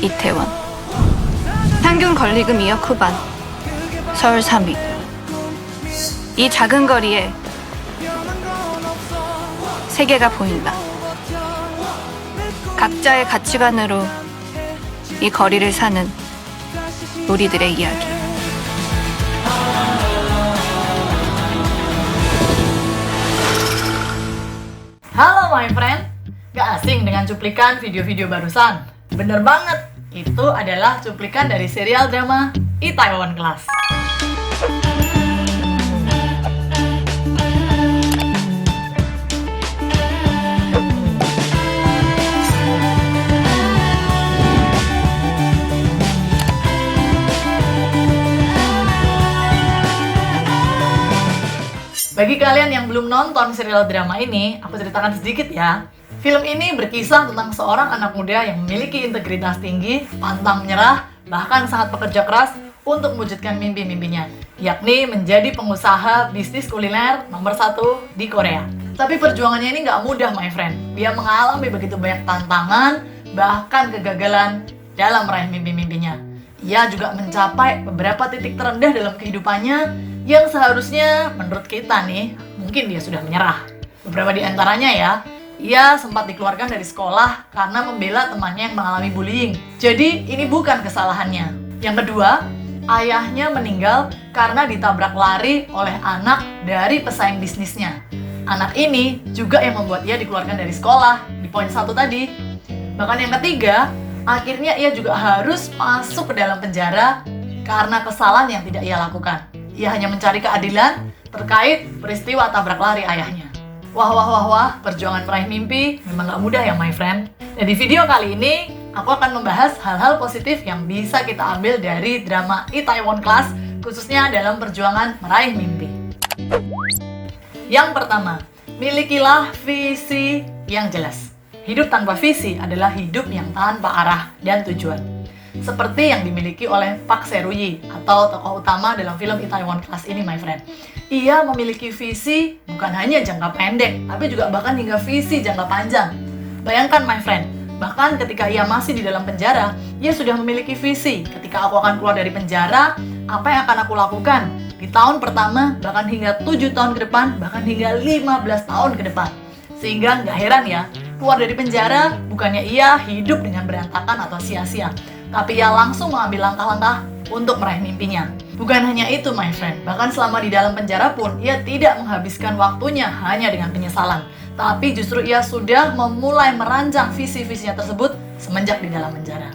이태원. 평균 권리금 2억 후반. 서울 3위. 이 작은 거리에 세계가 보인다. 각자의 가치관으로 이 거리를 사는 우리들의 이야기. Halo my friend, gak asing dengan cuplikan video-video barusan? Bener banget, itu adalah cuplikan dari serial drama Itaewon Class. Bagi kalian yang belum nonton serial drama ini, aku ceritakan sedikit ya. Film ini berkisah tentang seorang anak muda yang memiliki integritas tinggi, pantang menyerah, bahkan sangat pekerja keras untuk mewujudkan mimpi-mimpinya, yakni menjadi pengusaha bisnis kuliner nomor 1 di Korea. Tapi perjuangannya ini nggak mudah, my friend. Dia mengalami begitu banyak tantangan, bahkan kegagalan dalam meraih mimpi-mimpinya. Ia juga mencapai beberapa titik terendah dalam kehidupannya yang seharusnya menurut kita nih, mungkin dia sudah menyerah. Beberapa di antaranya ya, ia sempat dikeluarkan dari sekolah karena membela temannya yang mengalami bullying. Jadi ini bukan kesalahannya. Yang kedua, ayahnya meninggal karena ditabrak lari oleh anak dari pesaing bisnisnya. Anak ini juga yang membuat ia dikeluarkan dari sekolah, di poin 1 tadi. Bahkan yang ketiga, akhirnya ia juga harus masuk ke dalam penjara karena kesalahan yang tidak ia lakukan. Ia hanya mencari keadilan terkait peristiwa tabrak lari ayahnya. Wah, perjuangan meraih mimpi memang gak mudah ya my friend. Dan di video kali ini, aku akan membahas hal-hal positif yang bisa kita ambil dari drama Itaewon Class, khususnya dalam perjuangan meraih mimpi. Yang pertama, milikilah visi yang jelas. Hidup tanpa visi adalah hidup yang tanpa arah dan tujuan. Seperti yang dimiliki oleh Park Se-rui atau tokoh utama dalam film Itaewon Class ini, my friend. Ia memiliki visi bukan hanya jangka pendek, tapi juga bahkan hingga visi jangka panjang. Bayangkan, my friend, bahkan ketika ia masih di dalam penjara, ia sudah memiliki visi. Ketika aku akan keluar dari penjara, apa yang akan aku lakukan? Di tahun pertama, bahkan hingga 7 tahun ke depan, bahkan hingga 15 tahun ke depan. Sehingga nggak heran ya, keluar dari penjara, bukannya ia hidup dengan berantakan atau sia-sia, tapi ia langsung mengambil langkah-langkah untuk meraih mimpinya. Bukan hanya itu, my friend, bahkan selama di dalam penjara pun, ia tidak menghabiskan waktunya hanya dengan penyesalan. Tapi justru ia sudah memulai merancang visi-visinya tersebut semenjak di dalam penjara.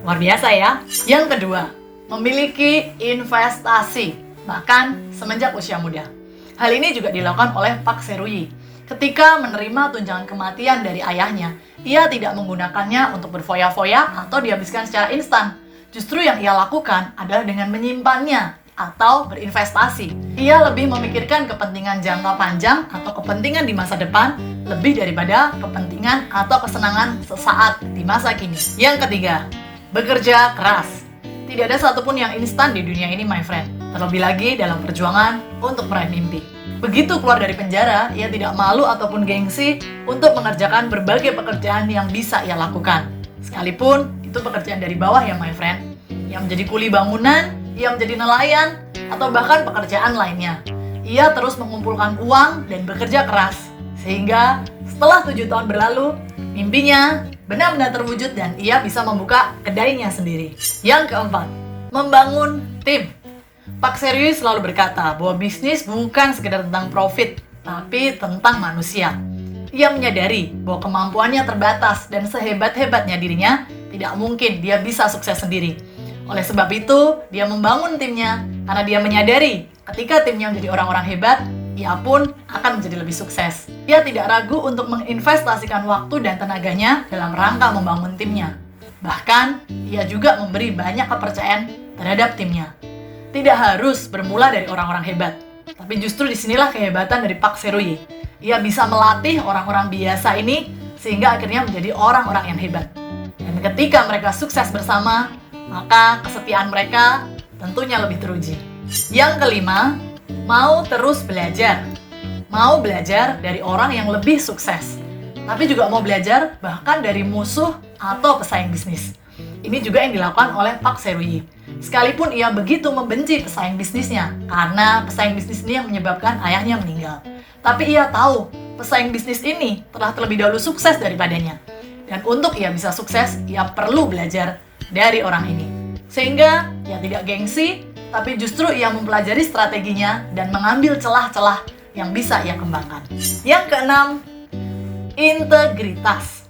Luar biasa ya. Yang kedua, memiliki investasi, bahkan semenjak usia muda. Hal ini juga dilakukan oleh Park Se-rui. Ketika menerima tunjangan kematian dari ayahnya, ia tidak menggunakannya untuk berfoya-foya atau dihabiskan secara instan. Justru yang ia lakukan adalah dengan menyimpannya atau berinvestasi. Ia lebih memikirkan kepentingan jangka panjang atau kepentingan di masa depan lebih daripada kepentingan atau kesenangan sesaat di masa kini. Yang ketiga, bekerja keras. Tidak ada satupun yang instan di dunia ini, my friend. Terlebih lagi dalam perjuangan untuk meraih mimpi. Begitu keluar dari penjara, ia tidak malu ataupun gengsi untuk mengerjakan berbagai pekerjaan yang bisa ia lakukan. Sekalipun itu pekerjaan dari bawah ya, my friend. Ia menjadi kuli bangunan, ia menjadi nelayan, atau bahkan pekerjaan lainnya. Ia terus mengumpulkan uang dan bekerja keras. Sehingga setelah 7 tahun berlalu, mimpinya benar-benar terwujud dan ia bisa membuka kedainya sendiri. Yang keempat, membangun tim. Park Se-rui selalu berkata bahwa bisnis bukan sekedar tentang profit, tapi tentang manusia. Ia menyadari bahwa kemampuannya terbatas dan sehebat-hebatnya dirinya, tidak mungkin dia bisa sukses sendiri. Oleh sebab itu, dia membangun timnya karena dia menyadari ketika timnya menjadi orang-orang hebat, ia pun akan menjadi lebih sukses. Ia tidak ragu untuk menginvestasikan waktu dan tenaganya dalam rangka membangun timnya. Bahkan, ia juga memberi banyak kepercayaan terhadap timnya. Tidak harus bermula dari orang-orang hebat, tapi justru disinilah kehebatan dari Park Se-rui. Ia bisa melatih orang-orang biasa ini sehingga akhirnya menjadi orang-orang yang hebat. Dan ketika mereka sukses bersama, maka kesetiaan mereka tentunya lebih teruji. Yang kelima, mau terus belajar. Mau belajar dari orang yang lebih sukses, tapi juga mau belajar bahkan dari musuh atau pesaing bisnis. Ini juga yang dilakukan oleh Park Seroyi. Sekalipun ia begitu membenci pesaing bisnisnya, karena pesaing bisnis ini yang menyebabkan ayahnya meninggal. Tapi ia tahu, pesaing bisnis ini telah terlebih dahulu sukses daripadanya. Dan untuk ia bisa sukses, ia perlu belajar dari orang ini. Sehingga ia tidak gengsi, tapi justru ia mempelajari strateginya dan mengambil celah-celah yang bisa ia kembangkan. Yang keenam, integritas.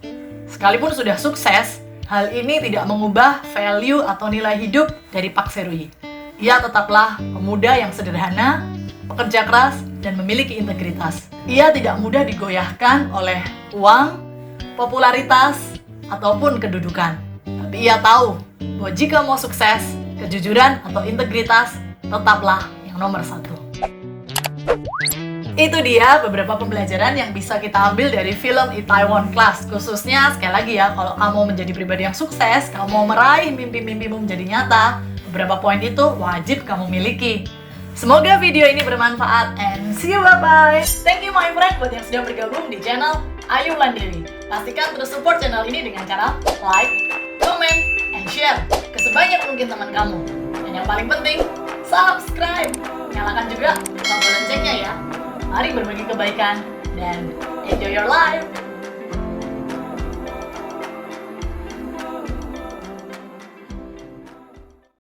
Sekalipun sudah sukses, hal ini tidak mengubah value atau nilai hidup dari Park Seroyi. Ia tetaplah pemuda yang sederhana, pekerja keras, dan memiliki integritas. Ia tidak mudah digoyahkan oleh uang, popularitas, ataupun kedudukan. Tapi ia tahu bahwa jika mau sukses, kejujuran atau integritas tetaplah yang nomor satu. Itu dia beberapa pembelajaran yang bisa kita ambil dari film Itaewon Class. Khususnya, sekali lagi ya, kalau kamu menjadi pribadi yang sukses, kamu mau meraih mimpi-mimpimu menjadi nyata, beberapa poin itu wajib kamu miliki. Semoga video ini bermanfaat, and see you, bye-bye! Thank you my friend buat yang sudah bergabung di channel Ayu Wulandari. Pastikan terus support channel ini dengan cara like, comment, and share ke sebanyak mungkin teman kamu. Dan yang paling penting, subscribe! Nyalakan juga tombol loncengnya ya. Mari berbagi kebaikan dan enjoy your life.